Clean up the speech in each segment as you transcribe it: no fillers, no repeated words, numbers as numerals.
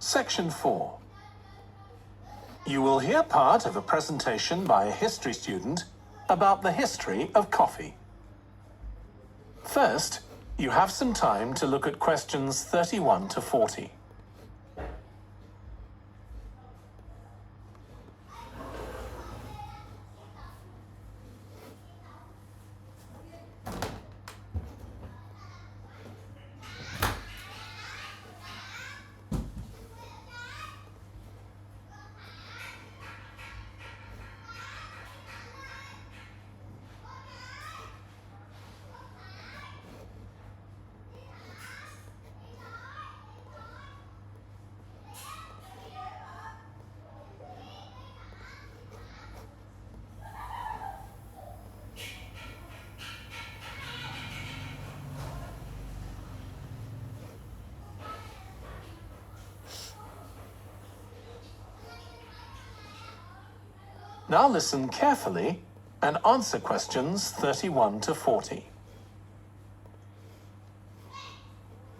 Section 4. You will hear part of a presentation by a history student about the history of coffee. First, you have some time to look at questions 31 to 40. Now listen carefully and answer questions 31 to 40.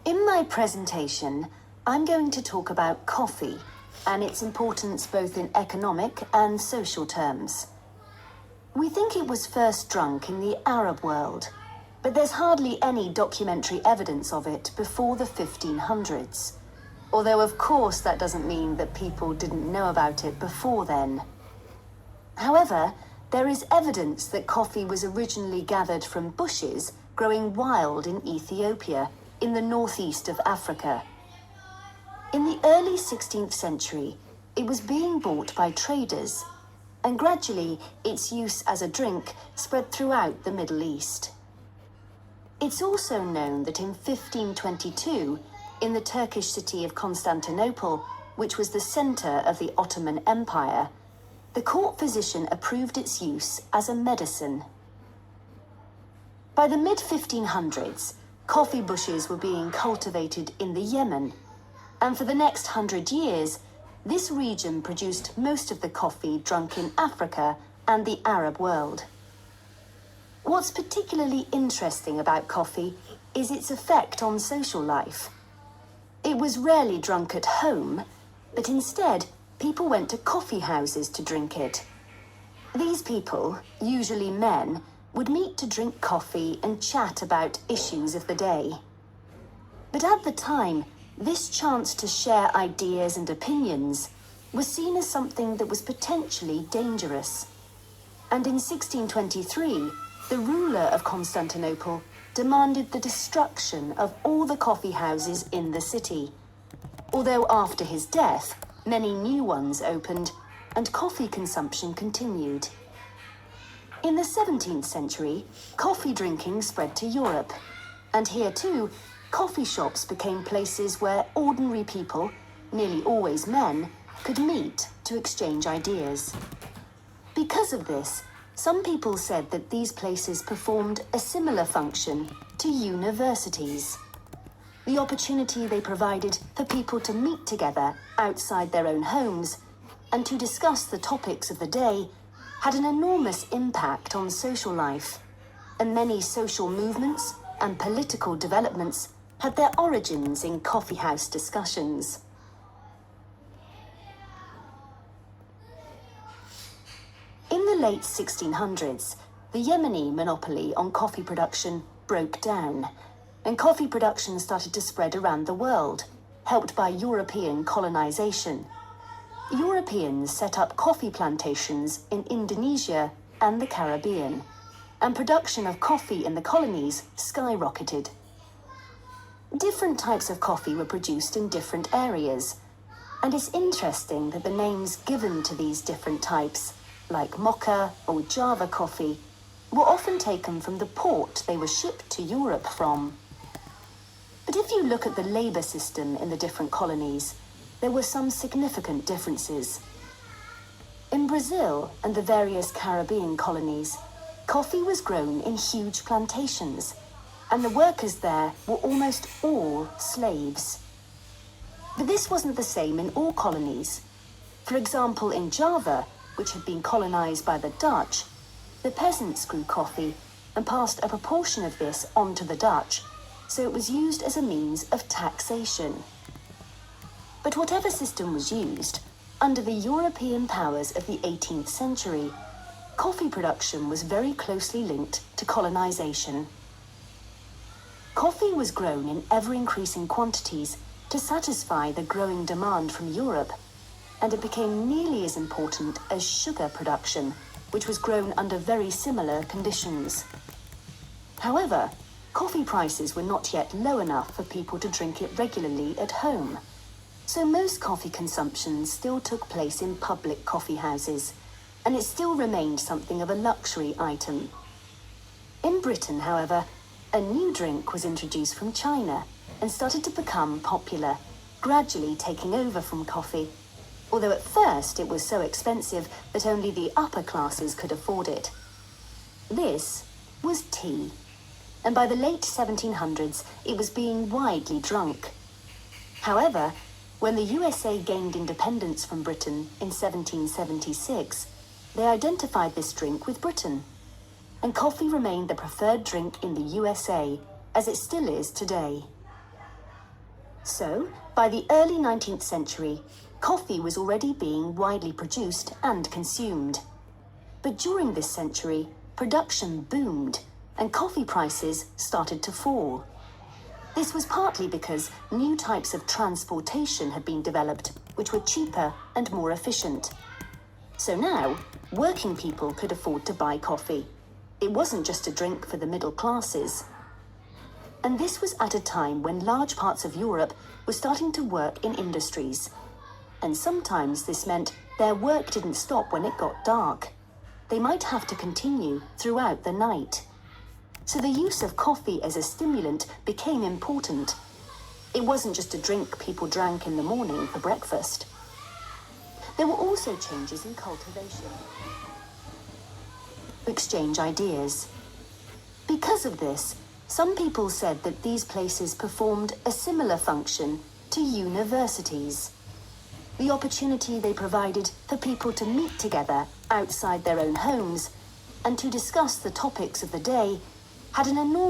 In my presentation, I'm going to talk about coffee and its importance both in economic and social terms. We think it was first drunk in the Arab world, but there's hardly any documentary evidence of it before the 1500s. Although, of course, that doesn't mean that people didn't know about it before then. However, there is evidence that coffee was originally gathered from bushes growing wild in Ethiopia, in the northeast of Africa. In the early 16th century, it was being bought by traders, and gradually its use as a drink spread throughout the Middle East. It's also known that in 1522, in the Turkish city of Constantinople, which was the center of the Ottoman Empire, the court physician approved its use as a medicine. By the mid-1500s, coffee bushes were being cultivated in the Yemen, and for the next 100 years, this region produced most of the coffee drunk in Africa and the Arab world. What's particularly interesting about coffee is its effect on social life. It was rarely drunk at home, but instead, people went to coffee houses to drink it. These people, usually men, would meet to drink coffee and chat about issues of the day. But at the time, this chance to share ideas and opinions was seen as something that was potentially dangerous. And in 1623, the ruler of Constantinople demanded the destruction of all the coffee houses in the city. Although after his death, many new ones opened, and coffee consumption continued. In the 17th century, coffee drinking spread to Europe, and here too, coffee shops became places where ordinary people, nearly always men, could meet to exchange ideas. Because of this, some people said that these places performed a similar function to universities. The opportunity they provided for people to meet together outside their own homes and to discuss the topics of the day had an enormous impact on social life, and many social movements and political developments had their origins in coffeehouse discussions. In the late 1600s, the Yemeni monopoly on coffee production broke down, and coffee production started to spread around the world, helped by European colonization. Europeans set up coffee plantations in Indonesia and the Caribbean, and production of coffee in the colonies skyrocketed. Different types of coffee were produced in different areas, and it's interesting that the names given to these different types, like mocha or Java coffee, were often taken from the port they were shipped to Europe from. But if you look at the labor system in the different colonies, there were some significant differences. In Brazil and the various Caribbean colonies, coffee was grown in huge plantations, and the workers there were almost all slaves. But this wasn't the same in all colonies. For example, in Java, which had been colonized by the Dutch, the peasants grew coffee and passed a proportion of this on to the Dutch, so it was used as a means of taxation. But But whatever system was used, under the European powers of the 18th century, coffee production was very closely linked to colonization. Coffee was grown in ever-increasing quantities to satisfy the growing demand from Europe, and it became nearly as important as sugar production, which was grown under very similar conditions. However, coffee prices were not yet low enough for people to drink it regularly at home, so most coffee consumption still took place in public coffee houses, and it still remained something of a luxury item. In Britain, however, a new drink was introduced from China and started to become popular, gradually taking over from coffee, although at first it was so expensive that only the upper classes could afford it. This was tea, and by the late 1700s it was being widely drunk. However, when the USA gained independence from Britain in 1776, they identified this drink with Britain, and coffee remained the preferred drink in the USA, as it still is today. So, by the early 19th century, coffee was already being widely produced and consumed. But during this century, production boomed, and coffee prices started to fall. This was partly because new types of transportation had been developed, which were cheaper and more efficient. So now, working people could afford to buy coffee. It wasn't just a drink for the middle classes. And this was at a time when large parts of Europe were starting to work in industries. And sometimes this meant their work didn't stop when it got dark. They might have to continue throughout the night. So the use of coffee as a stimulant became important. It wasn't just a drink people drank in the morning for breakfast. There were also changes in cultivation to exchange ideas. Because of this, some people said that these places performed a similar function to universities. The opportunity they provided for people to meet together outside their own homes and to discuss the topics of the day had an enormous